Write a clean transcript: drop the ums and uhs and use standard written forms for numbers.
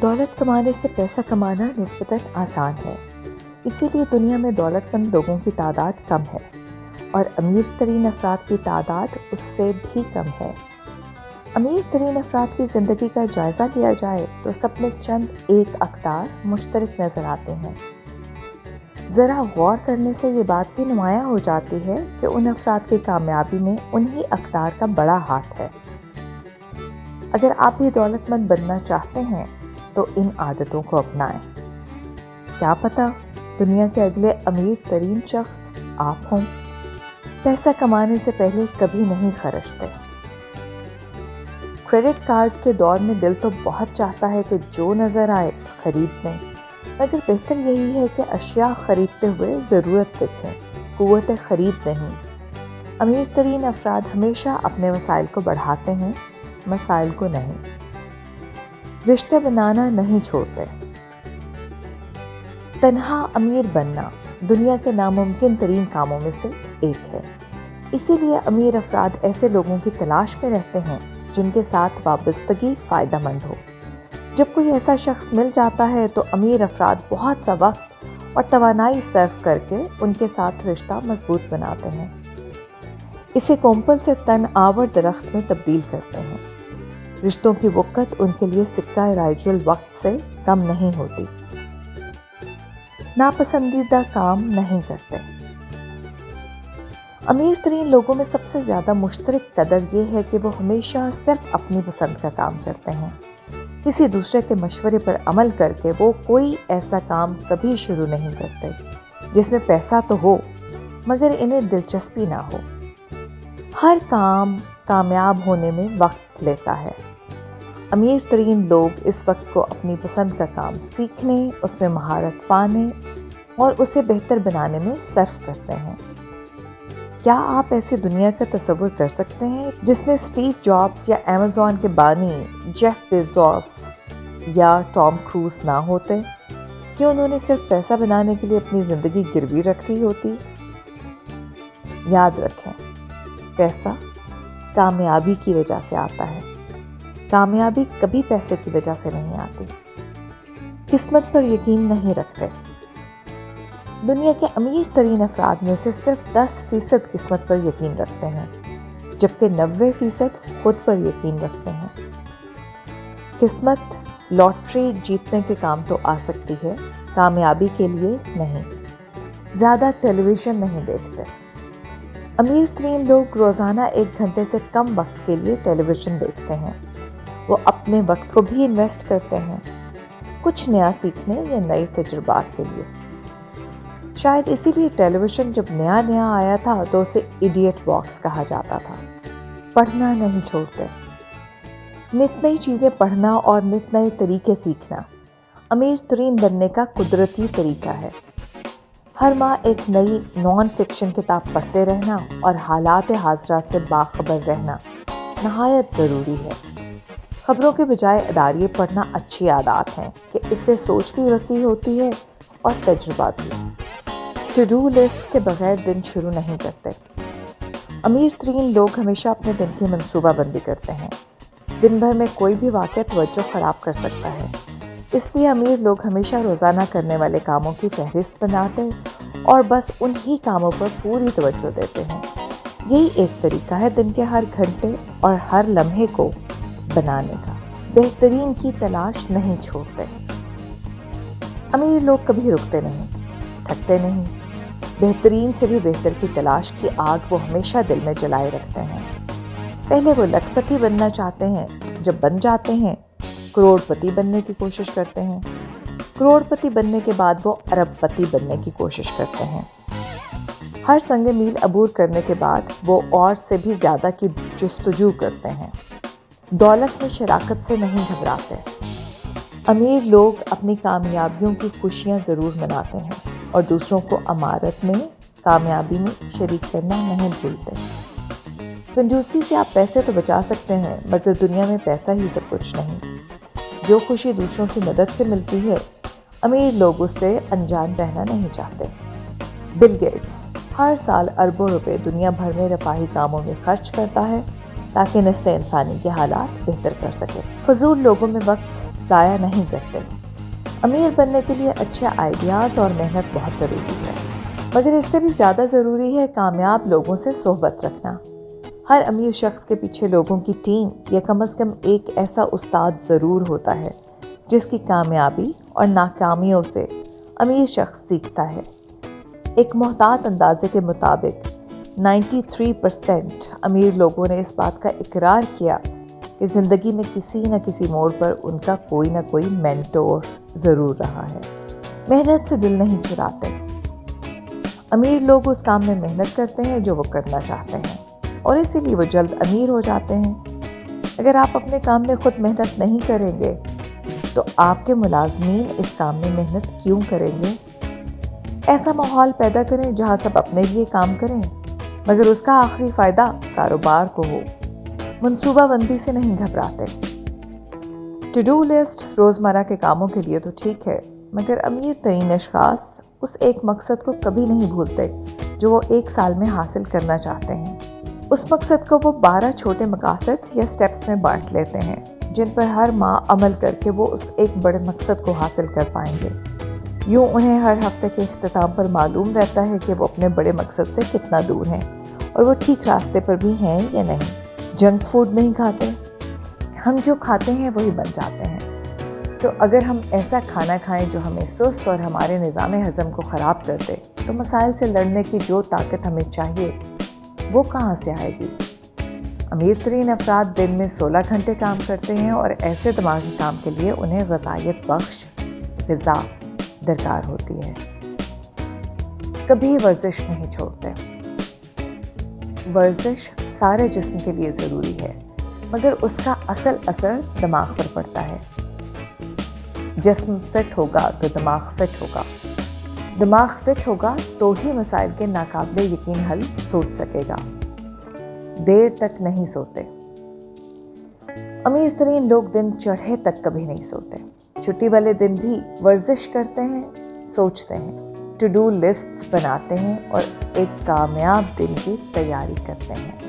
دولت کمانے سے پیسہ کمانا نسبتاً آسان ہے، اسی لیے دنیا میں دولت مند لوگوں کی تعداد کم ہے اور امیر ترین افراد کی تعداد اس سے بھی کم ہے۔ امیر ترین افراد کی زندگی کا جائزہ لیا جائے تو سب میں چند ایک اقدار مشترک نظر آتے ہیں۔ ذرا غور کرنے سے یہ بات بھی نمایاں ہو جاتی ہے کہ ان افراد کی کامیابی میں انہی اقدار کا بڑا ہاتھ ہے۔ اگر آپ بھی دولت مند بننا چاہتے ہیں تو ان عادتوں کو اپنائیں۔ کیا پتہ دنیا کے اگلے امیر ترین شخص آپ ہوں۔ پیسہ کمانے سے پہلے کبھی نہیں خرچتے۔ کریڈٹ کارڈ کے دور میں دل تو بہت چاہتا ہے کہ جو نظر آئے خرید لیں، مگر بہتر یہی ہے کہ اشیاء خریدتے ہوئے ضرورت دیکھیں، قوت خرید نہیں۔ امیر ترین افراد ہمیشہ اپنے وسائل کو بڑھاتے ہیں، مسائل کو نہیں۔ رشتے بنانا نہیں چھوڑتے۔ تنہا امیر بننا دنیا کے ناممکن ترین کاموں میں سے ایک ہے، اسی لیے امیر افراد ایسے لوگوں کی تلاش میں رہتے ہیں جن کے ساتھ وابستگی فائدہ مند ہو۔ جب کوئی ایسا شخص مل جاتا ہے تو امیر افراد بہت سا وقت اور توانائی صرف کر کے ان کے ساتھ رشتہ مضبوط بناتے ہیں، اسے کومپل سے تن آور درخت میں تبدیل کرتے ہیں۔ رشتوں کی وقت ان کے لیے سکہ رائج الوقت سے کم نہیں ہوتی۔ ناپسندیدہ کام نہیں کرتے۔ امیر ترین لوگوں میں سب سے زیادہ مشترک قدر یہ ہے کہ وہ ہمیشہ صرف اپنی پسند کا کام کرتے ہیں۔ کسی دوسرے کے مشورے پر عمل کر کے وہ کوئی ایسا کام کبھی شروع نہیں کرتے جس میں پیسہ تو ہو مگر انہیں دلچسپی نہ ہو۔ ہر کام کامیاب ہونے میں وقت لیتا ہے۔ امیر ترین لوگ اس وقت کو اپنی پسند کا کام سیکھنے، اس میں مہارت پانے اور اسے بہتر بنانے میں صرف کرتے ہیں۔ کیا آپ ایسی دنیا کا تصور کر سکتے ہیں جس میں اسٹیو جابس یا ایمیزون کے بانی جیف بیزوس یا ٹام کروز نہ ہوتے کہ انہوں نے صرف پیسہ بنانے کے لیے اپنی زندگی گروی رکھ دی ہوتی؟ یاد رکھیں، پیسہ کامیابی کی وجہ سے آتا ہے، کامیابی کبھی پیسے کی وجہ سے نہیں آتی۔ قسمت پر یقین نہیں رکھتے۔ دنیا کے امیر ترین افراد میں سے صرف 10% قسمت پر یقین رکھتے ہیں، جبکہ 90% خود پر یقین رکھتے ہیں۔ قسمت لاٹری جیتنے کے کام تو آ سکتی ہے، کامیابی کے لیے نہیں۔ زیادہ ٹیلی ویژن نہیں دیکھتے۔ امیر ترین لوگ روزانہ 1 گھنٹے سے کم وقت کے لیے ٹیلی ویژن دیکھتے ہیں۔ وہ اپنے وقت کو بھی انویسٹ کرتے ہیں، کچھ نیا سیکھنے یا نئے تجربات کے لیے۔ شاید اسی لیے ٹیلی ویژن جب نیا آیا تھا تو اسے ایڈیٹ باکس کہا جاتا تھا۔ پڑھنا نہیں چھوڑتے۔ نت نئی چیزیں پڑھنا اور نت نئے طریقے سیکھنا امیر ترین بننے کا قدرتی طریقہ ہے۔ ہر ماہ ایک نئی نان فکشن کتاب پڑھتے رہنا اور حالات حاضرات سے باخبر رہنا نہایت ضروری ہے۔ خبروں کے بجائے اداریے پڑھنا اچھی عادات ہیں کہ اس سے سوچ بھی وسیع ہوتی ہے اور تجربہ بھی۔ ٹو ڈو لسٹ کے بغیر دن شروع نہیں کرتے۔ امیر ترین لوگ ہمیشہ اپنے دن کی منصوبہ بندی کرتے ہیں۔ دن بھر میں کوئی بھی واقعہ توجہ خراب کر سکتا ہے، اس لیے امیر لوگ ہمیشہ روزانہ کرنے والے کاموں کی فہرست بناتے اور بس انہی کاموں پر پوری توجہ دیتے ہیں۔ یہی ایک طریقہ ہے دن کے ہر گھنٹے اور ہر لمحے کو بنانے کا۔ بہترین کی تلاش نہیں چھوڑتے۔ امیر لوگ کبھی رکتے نہیں، تھکتے نہیں۔ بہترین سے بھی بہتر کی تلاش کی آگ وہ ہمیشہ دل میں جلائے رکھتے ہیں۔ پہلے وہ لکھ پتی بننا چاہتے ہیں، جب بن جاتے ہیں کروڑ پتی بننے کی کوشش کرتے ہیں، کروڑ پتی بننے کے بعد وہ ارب پتی بننے کی کوشش کرتے ہیں۔ ہر سنگ میل عبور کرنے کے بعد وہ اور سے بھی زیادہ کی جستجو کرتے ہیں۔ دولت میں شراکت سے نہیں گھبراتے۔ امیر لوگ اپنی کامیابیوں کی خوشیاں ضرور مناتے ہیں اور دوسروں کو امارت میں کامیابی میں شریک کرنا نہیں بھولتے۔ کنجوسی سے آپ پیسے تو بچا سکتے ہیں مگر دنیا میں پیسہ ہی سب کچھ نہیں۔ جو خوشی دوسروں کی مدد سے ملتی ہے، امیر لوگ اس سے انجان رہنا نہیں چاہتے۔ بل گیٹس ہر سال اربوں روپے دنیا بھر میں رفاہی کاموں میں خرچ کرتا ہے تاکہ نسل انسانی کے حالات بہتر کر سکے۔ فضول لوگوں میں وقت ضائع نہیں کرتے۔ امیر بننے کے لیے اچھے آئیڈیاز اور محنت بہت ضروری ہے، مگر اس سے بھی زیادہ ضروری ہے کامیاب لوگوں سے صحبت رکھنا۔ ہر امیر شخص کے پیچھے لوگوں کی ٹیم یا کم از کم ایک ایسا استاد ضرور ہوتا ہے جس کی کامیابی اور ناکامیوں سے امیر شخص سیکھتا ہے۔ ایک محتاط اندازے کے مطابق 93% امیر لوگوں نے اس بات کا اقرار کیا کہ زندگی میں کسی نہ کسی موڑ پر ان کا کوئی نہ کوئی مینٹور ضرور رہا ہے۔ محنت سے دل نہیں چراتے۔ امیر لوگ اس کام میں محنت کرتے ہیں جو وہ کرنا چاہتے ہیں، اور اسی لیے وہ جلد امیر ہو جاتے ہیں۔ اگر آپ اپنے کام میں خود محنت نہیں کریں گے تو آپ کے ملازمین اس کام میں محنت کیوں کریں گے؟ ایسا ماحول پیدا کریں جہاں سب اپنے لیے کام کریں مگر اس کا آخری فائدہ کاروبار کو ہو۔ منصوبہ بندی سے نہیں گھبراتے۔ ٹو ڈو لسٹ روزمرہ کے کاموں کے لیے تو ٹھیک ہے، مگر امیر ترین اشخاص اس ایک مقصد کو کبھی نہیں بھولتے جو وہ ایک سال میں حاصل کرنا چاہتے ہیں۔ اس مقصد کو وہ 12 چھوٹے مقاصد یا سٹیپس میں بانٹ لیتے ہیں جن پر ہر ماہ عمل کر کے وہ اس ایک بڑے مقصد کو حاصل کر پائیں گے۔ یوں انہیں ہر ہفتے کے اختتام پر معلوم رہتا ہے کہ وہ اپنے بڑے مقصد سے کتنا دور ہیں اور وہ ٹھیک راستے پر بھی ہیں یا نہیں۔ جنک فوڈ نہیں کھاتے، ہم جو کھاتے ہیں وہی بن جاتے ہیں۔ تو اگر ہم ایسا کھانا کھائیں جو ہمیں سست اور ہمارے نظام ہضم کو خراب کر دے تو مسائل سے لڑنے کی جو طاقت ہمیں چاہیے وہ کہاں سے آئے گی؟ امیر ترین افراد دن میں 16 گھنٹے کام کرتے ہیں اور ایسے دماغی کام کے لیے انہیں غذائیت بخش غذا درکار ہوتی ہے۔ کبھی ورزش نہیں چھوڑتے۔ ورزش سارے جسم کے لیے ضروری ہے، مگر اس کا اصل اثر دماغ پر پڑتا ہے۔ جسم فٹ ہوگا تو دماغ فٹ ہوگا، دماغ فٹ ہوگا تو ہی مسائل کے ناقابل یقین حل سوچ سکے گا۔ دیر تک نہیں سوتے۔ امیر ترین لوگ دن چڑھے تک کبھی نہیں سوتے۔ چھٹی والے دن بھی ورزش کرتے ہیں، سوچتے ہیں، ٹو ڈو لسٹس بناتے ہیں اور ایک کامیاب دن کی تیاری کرتے ہیں۔